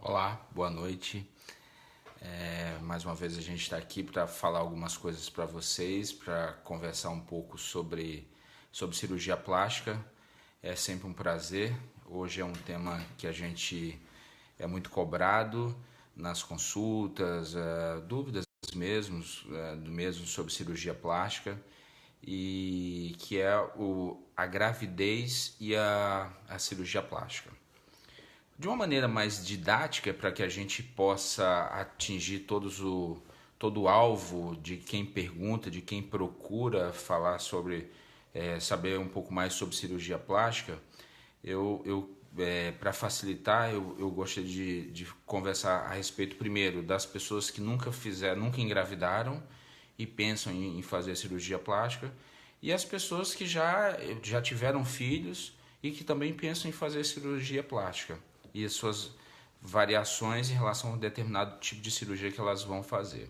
Olá, boa noite. Mais uma vez a gente está aqui para falar algumas coisas para vocês, para conversar um pouco sobre cirurgia plástica. É sempre um prazer. Hoje é um tema que a gente é muito cobrado nas consultas, dúvidas mesmo sobre cirurgia plástica e que é a gravidez e a cirurgia plástica. De uma maneira mais didática, para que a gente possa atingir todo o alvo de quem pergunta, de quem procura falar sobre, saber um pouco mais sobre cirurgia plástica, para facilitar, eu gostaria de conversar a respeito primeiro das pessoas que nunca engravidaram e pensam em fazer cirurgia plástica, e as pessoas que já tiveram filhos e que também pensam em fazer cirurgia plástica e as suas variações em relação a um determinado tipo de cirurgia que elas vão fazer.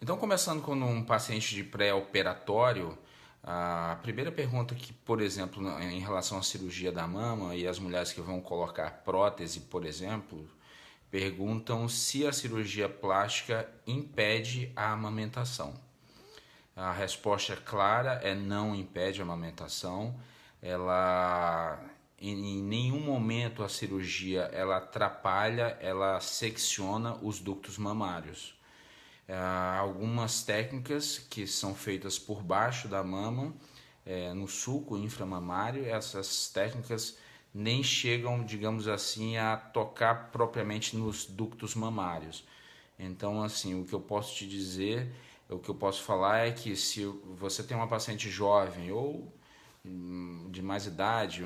Então, começando com um paciente de pré-operatório, a primeira pergunta que, por exemplo, em relação à cirurgia da mama e as mulheres que vão colocar prótese, por exemplo, perguntam se a cirurgia plástica impede a amamentação. A resposta clara é não impede a amamentação. Ela em nenhum momento a cirurgia ela atrapalha, ela secciona os ductos mamários. Algumas técnicas que são feitas por baixo da mama, no sulco inframamário, essas técnicas nem chegam, digamos assim, a tocar propriamente nos ductos mamários. Então, assim, o que eu posso te dizer, o que eu posso falar é que se você tem uma paciente jovem ou de mais idade,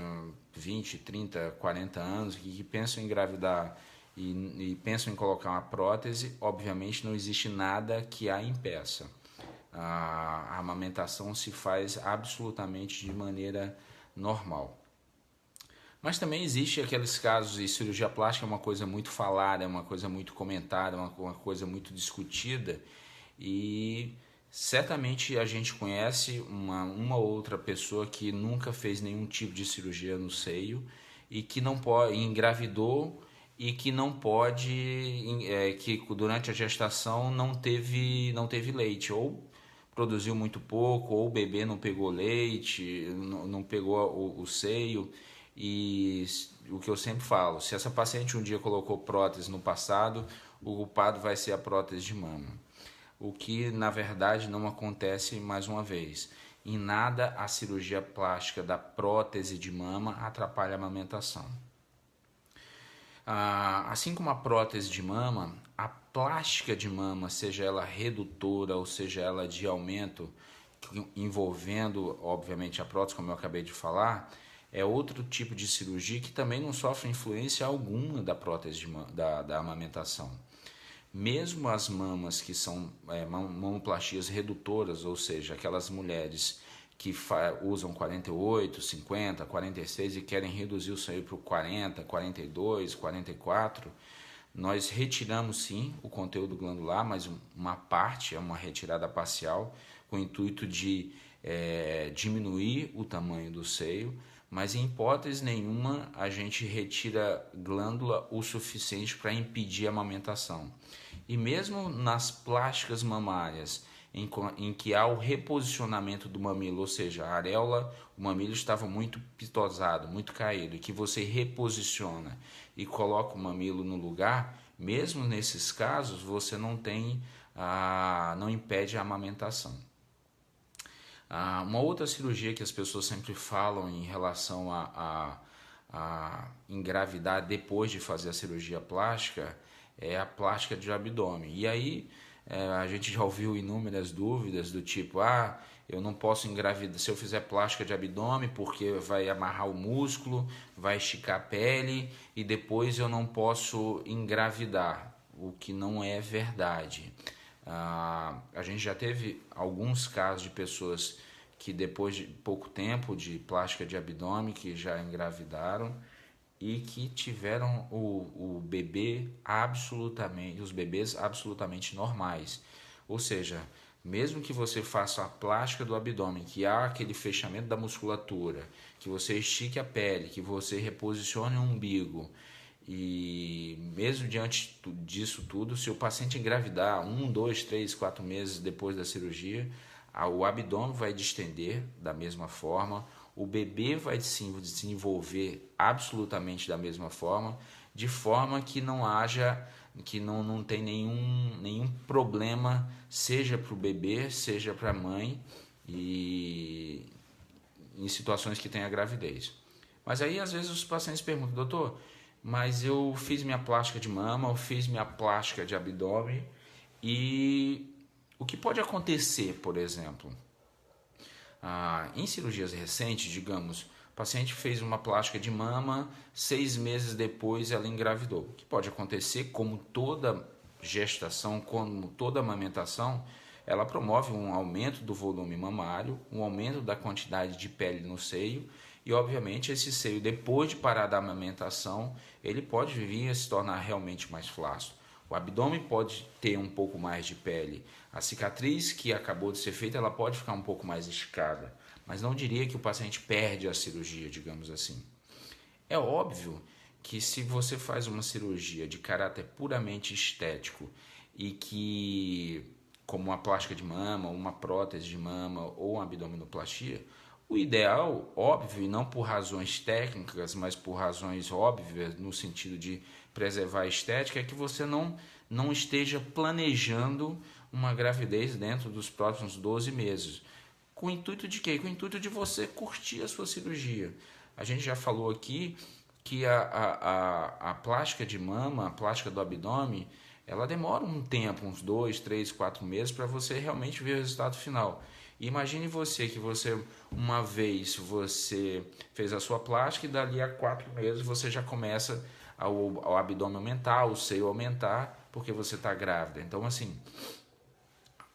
20, 30, 40 anos, que pensam em engravidar e pensam em colocar uma prótese, obviamente não existe nada que a impeça. A amamentação se faz absolutamente de maneira normal. Mas também existe aqueles casos, e cirurgia plástica é uma coisa muito falada, é uma coisa muito comentada, uma coisa muito discutida, e certamente a gente conhece uma outra pessoa que nunca fez nenhum tipo de cirurgia no seio e que não pode, engravidou e que não pode, que durante a gestação não teve leite, ou produziu muito pouco, ou o bebê não pegou leite, não pegou o seio. E o que eu sempre falo, se essa paciente um dia colocou prótese no passado, o culpado vai ser a prótese de mama. O que na verdade não acontece mais uma vez. Em nada a cirurgia plástica da prótese de mama atrapalha a amamentação. Assim como a prótese de mama, a plástica de mama, seja ela redutora ou seja ela de aumento, envolvendo obviamente a prótese, como eu acabei de falar, é outro tipo de cirurgia que também não sofre influência alguma da prótese da amamentação. Mesmo as mamas que são mamoplastias redutoras, ou seja, aquelas mulheres que usam 48, 50, 46 e querem reduzir o seio para o 40, 42, 44, nós retiramos sim o conteúdo glandular, mas uma parte é uma retirada parcial com o intuito de diminuir o tamanho do seio, mas em hipótese nenhuma a gente retira glândula o suficiente para impedir a amamentação. E mesmo nas plásticas mamárias, em que há o reposicionamento do mamilo, ou seja, a areola, o mamilo estava muito pitosado, muito caído, e que você reposiciona e coloca o mamilo no lugar, mesmo nesses casos você não impede a amamentação. Uma outra cirurgia que as pessoas sempre falam em relação a engravidar depois de fazer a cirurgia plástica é a plástica de abdômen. E aí a gente já ouviu inúmeras dúvidas do tipo, eu não posso engravidar se eu fizer plástica de abdômen porque vai amarrar o músculo, vai esticar a pele e depois eu não posso engravidar, o que não é verdade. A gente já teve alguns casos de pessoas que depois de pouco tempo de plástica de abdômen que já engravidaram e que tiveram o bebê os bebês absolutamente normais. Ou seja, mesmo que você faça a plástica do abdômen, que há aquele fechamento da musculatura, que você estique a pele, que você reposicione o umbigo E mesmo diante disso tudo, se o paciente engravidar 1, 2, 3, 4 meses depois da cirurgia, o abdômen vai distender da mesma forma, o bebê vai se desenvolver absolutamente da mesma forma, de forma que não haja, que não tem nenhum problema, seja para o bebê, seja para a mãe, e em situações que tem a gravidez. Mas aí às vezes os pacientes perguntam, doutor, mas eu fiz minha plástica de mama, eu fiz minha plástica de abdômen, e o que pode acontecer, por exemplo, em cirurgias recentes, digamos, o paciente fez uma plástica de mama, 6 meses depois ela engravidou. O que pode acontecer, como toda gestação, como toda amamentação, ela promove um aumento do volume mamário, um aumento da quantidade de pele no seio, e obviamente esse seio, depois de parar da amamentação, ele pode vir a se tornar realmente mais flácido. O abdômen pode ter um pouco mais de pele. A cicatriz que acabou de ser feita, ela pode ficar um pouco mais esticada, mas não diria que o paciente perde a cirurgia, digamos assim. É óbvio que se você faz uma cirurgia de caráter puramente estético e que, como uma plástica de mama, uma prótese de mama ou uma abdominoplastia, o ideal, óbvio, e não por razões técnicas, mas por razões óbvias, no sentido de preservar a estética, é que você não esteja planejando uma gravidez dentro dos próximos 12 meses. Com o intuito de quê? Com o intuito de você curtir a sua cirurgia. A gente já falou aqui que a plástica de mama, a plástica do abdômen, ela demora um tempo, uns 2, 3, 4 meses, para você realmente ver o resultado final. E imagine você que uma vez você fez a sua plástica e dali a 4 meses você já começa ao abdômen aumentar, o seio aumentar, porque você está grávida. Então, assim,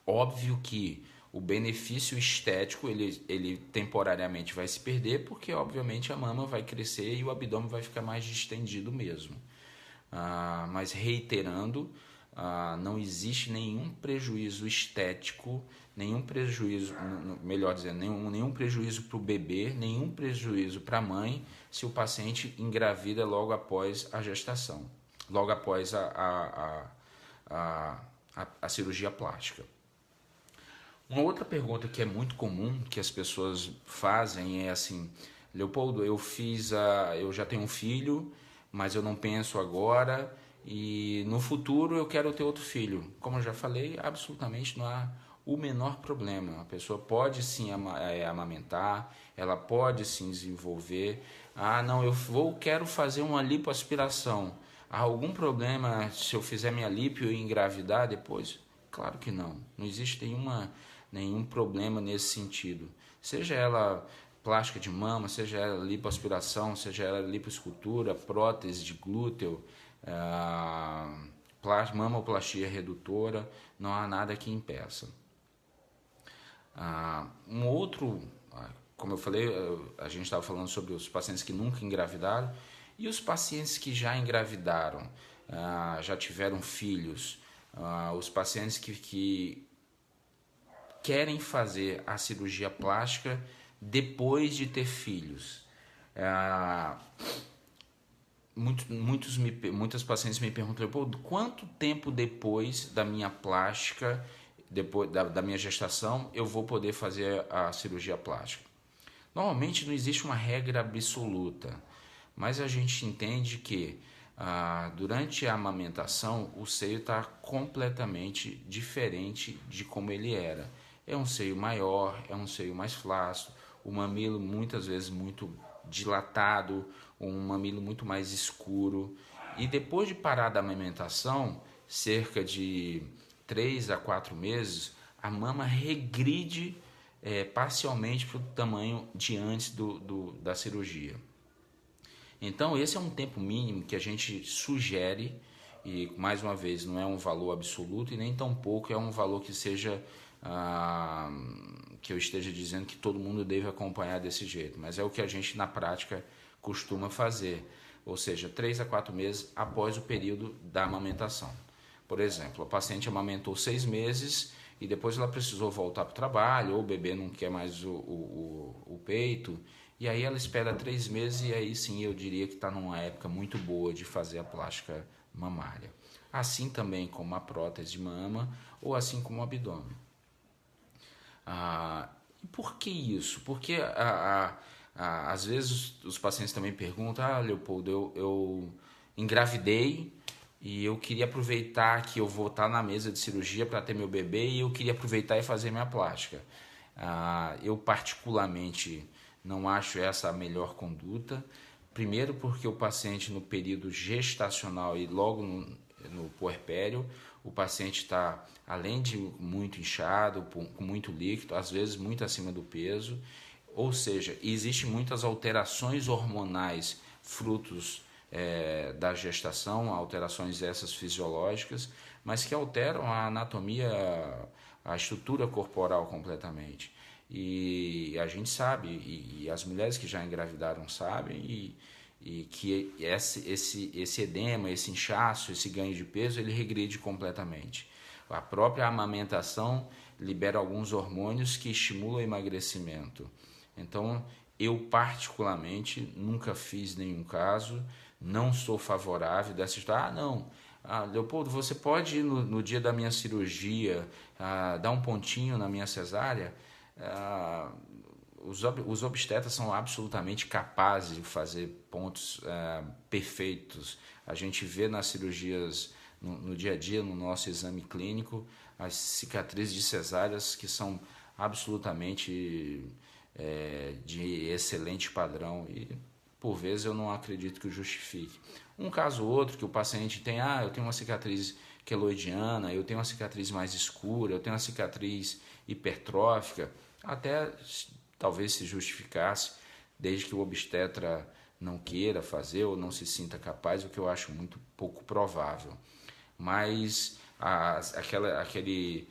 óbvio que o benefício estético, ele temporariamente vai se perder, porque obviamente a mama vai crescer e o abdômen vai ficar mais distendido mesmo. Mas reiterando, não existe nenhum prejuízo estético, nenhum prejuízo, melhor dizendo, nenhum prejuízo para o bebê, nenhum prejuízo para a mãe, se o paciente engravida logo após a gestação, logo após a cirurgia plástica. Uma outra pergunta que é muito comum, que as pessoas fazem é assim: Leopoldo, eu já tenho um filho, mas eu não penso agora, e no futuro eu quero ter outro filho. Como eu já falei, absolutamente não há o menor problema. A pessoa pode sim amamentar, ela pode sim desenvolver. Não, quero fazer uma lipoaspiração. Há algum problema se eu fizer minha lipo e engravidar depois? Claro que não. Não existe nenhum problema nesse sentido. Seja ela plástica de mama, seja ela lipoaspiração, seja ela lipoescultura, prótese de glúteo, mamoplastia redutora, não há nada que impeça. Um outro, como eu falei, a gente estava falando sobre os pacientes que nunca engravidaram, e os pacientes que já engravidaram, já tiveram filhos, os pacientes que querem fazer a cirurgia plástica depois de ter filhos. Muitos pacientes me perguntam: quanto tempo depois da minha plástica, depois da minha gestação, eu vou poder fazer a cirurgia plástica? Normalmente não existe uma regra absoluta, mas a gente entende que durante a amamentação o seio está completamente diferente de como ele era. É um seio maior, é um seio mais flácido, o mamilo muitas vezes muito dilatado, um mamilo muito mais escuro. E depois de parar da amamentação, cerca de 3 a 4 meses, a mama regride parcialmente para o tamanho de antes da cirurgia. Então esse é um tempo mínimo que a gente sugere, e mais uma vez não é um valor absoluto e nem tampouco é um valor que seja que eu esteja dizendo que todo mundo deve acompanhar desse jeito, mas é o que a gente na prática costuma fazer, ou seja, 3 a 4 meses após o período da amamentação. Por exemplo, a paciente amamentou 6 meses e depois ela precisou voltar para o trabalho, ou o bebê não quer mais o peito, E aí ela espera 3 meses e aí sim eu diria que está numa época muito boa de fazer a plástica mamária. Assim também como a prótese de mama ou assim como o abdômen. E por que isso? Porque às vezes os pacientes também perguntam, Leopoldo, eu engravidei e eu queria aproveitar que eu vou estar na mesa de cirurgia para ter meu bebê e eu queria aproveitar e fazer minha plástica. Eu particularmente não acho essa a melhor conduta. Primeiro porque o paciente no período gestacional e logo no puerpério, o paciente está, além de muito inchado, com muito líquido, às vezes muito acima do peso, ou seja, existem muitas alterações hormonais frutos da gestação, alterações essas fisiológicas, mas que alteram a anatomia, a estrutura corporal completamente. E a gente sabe, e as mulheres que já engravidaram sabem, e que esse edema, esse inchaço, esse ganho de peso, ele regride completamente. A própria amamentação libera alguns hormônios que estimulam o emagrecimento. Então, eu particularmente nunca fiz nenhum caso, não sou favorável dessa história. Leopoldo, você pode ir no dia da minha cirurgia dar um pontinho na minha cesárea? Os obstetras são absolutamente capazes de fazer pontos perfeitos. A gente vê nas cirurgias, no dia a dia, no nosso exame clínico, as cicatrizes de cesáreas que são absolutamente de excelente padrão e, por vezes, eu não acredito que o justifique. Um caso ou outro que o paciente tem, eu tenho uma cicatriz queloidiana, eu tenho uma cicatriz mais escura, eu tenho uma cicatriz hipertrófica, até talvez se justificasse, desde que o obstetra não queira fazer ou não se sinta capaz, o que eu acho muito pouco provável. Mas aquele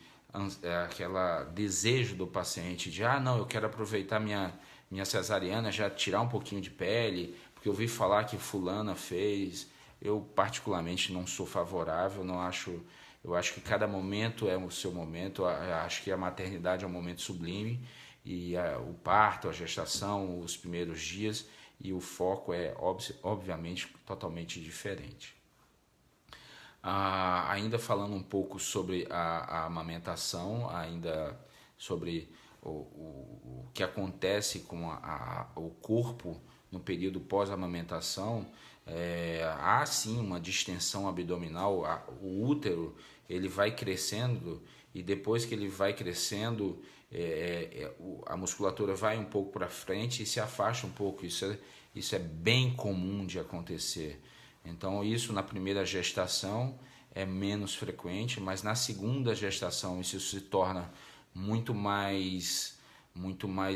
desejo do paciente de, eu quero aproveitar minha cesariana, já tirar um pouquinho de pele, porque eu ouvi falar que fulana fez, eu particularmente não sou favorável, eu acho que cada momento é o seu momento, eu acho que a maternidade é um momento sublime, e o parto, a gestação, os primeiros dias, e o foco é obviamente totalmente diferente. Ainda falando um pouco sobre a amamentação, ainda sobre o que acontece com o corpo no período pós-amamentação, há sim uma distensão abdominal, o útero ele vai crescendo e depois que ele vai crescendo, a musculatura vai um pouco para frente e se afasta um pouco, isso é bem comum de acontecer. Então isso na primeira gestação é menos frequente, mas na segunda gestação isso se torna muito mais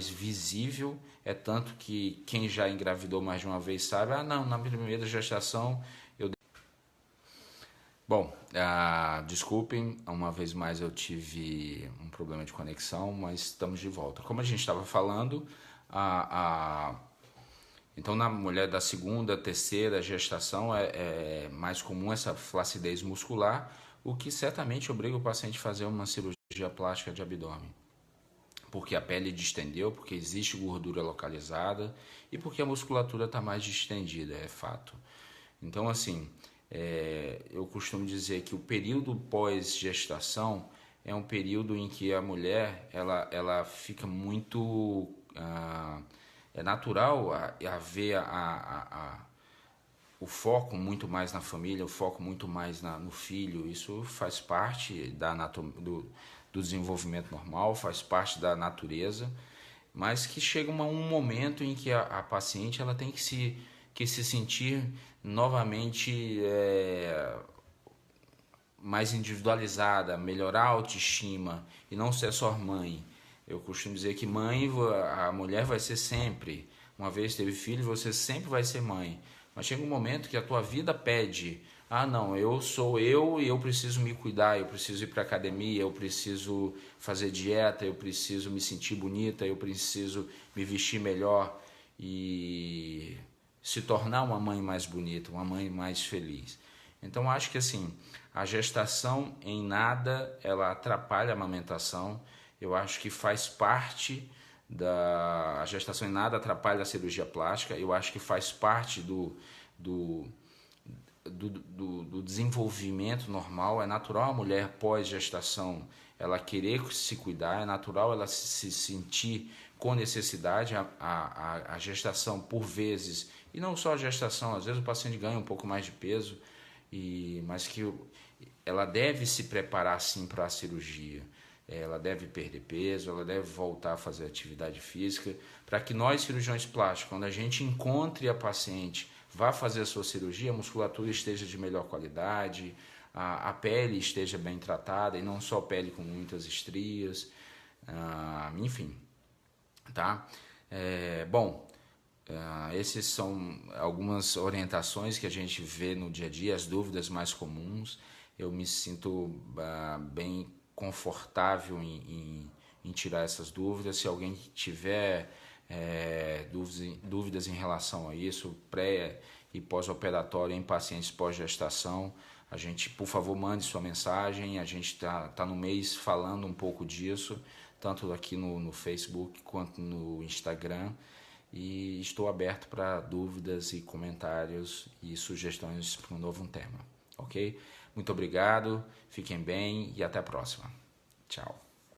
visível, é tanto que quem já engravidou mais de uma vez sabe, na primeira gestação eu... Bom, desculpem, uma vez mais eu tive um problema de conexão, mas estamos de volta. Como a gente estava falando, então na mulher da segunda, terceira gestação é mais comum essa flacidez muscular, o que certamente obriga o paciente a fazer uma cirurgia plástica de abdômen. Porque a pele distendeu, porque existe gordura localizada e porque a musculatura está mais distendida, é fato. Então, assim, eu costumo dizer que o período pós-gestação é um período em que a mulher ela fica muito... é natural haver o foco muito mais na família, o foco muito mais no filho. Isso faz parte do desenvolvimento normal, faz parte da natureza, mas que chega um momento em que a paciente ela tem que se sentir novamente mais individualizada, melhorar a autoestima e não ser só mãe. Eu costumo dizer que a mulher vai ser sempre. Uma vez teve filho, você sempre vai ser mãe. Mas chega um momento que a tua vida pede, eu sou eu e eu preciso me cuidar, eu preciso ir para a academia, eu preciso fazer dieta, eu preciso me sentir bonita, eu preciso me vestir melhor e se tornar uma mãe mais bonita, uma mãe mais feliz. Então acho que assim, a gestação em nada ela atrapalha a amamentação. Eu acho que faz parte A gestação em nada atrapalha a cirurgia plástica. Eu acho que faz parte do, do desenvolvimento normal. É natural a mulher pós-gestação ela querer se cuidar, é natural ela se sentir com necessidade. A gestação, por vezes, e não só a gestação, às vezes o paciente ganha um pouco mais de peso, mas que ela deve se preparar sim para a cirurgia. Ela deve perder peso, ela deve voltar a fazer atividade física, para que nós, cirurgiões plásticos, quando a gente encontre a paciente, vá fazer a sua cirurgia, a musculatura esteja de melhor qualidade, a pele esteja bem tratada, e não só pele com muitas estrias, enfim, tá? Essas são algumas orientações que a gente vê no dia a dia, as dúvidas mais comuns. Eu me sinto bem confortável em tirar essas dúvidas. Se alguém tiver dúvidas em relação a isso, pré e pós-operatório em pacientes pós-gestação, a gente, por favor, mande sua mensagem. A gente tá no mês falando um pouco disso, tanto aqui no Facebook quanto no Instagram. E estou aberto para dúvidas e comentários e sugestões para um novo tema, ok? Muito obrigado, fiquem bem e até a próxima. Tchau.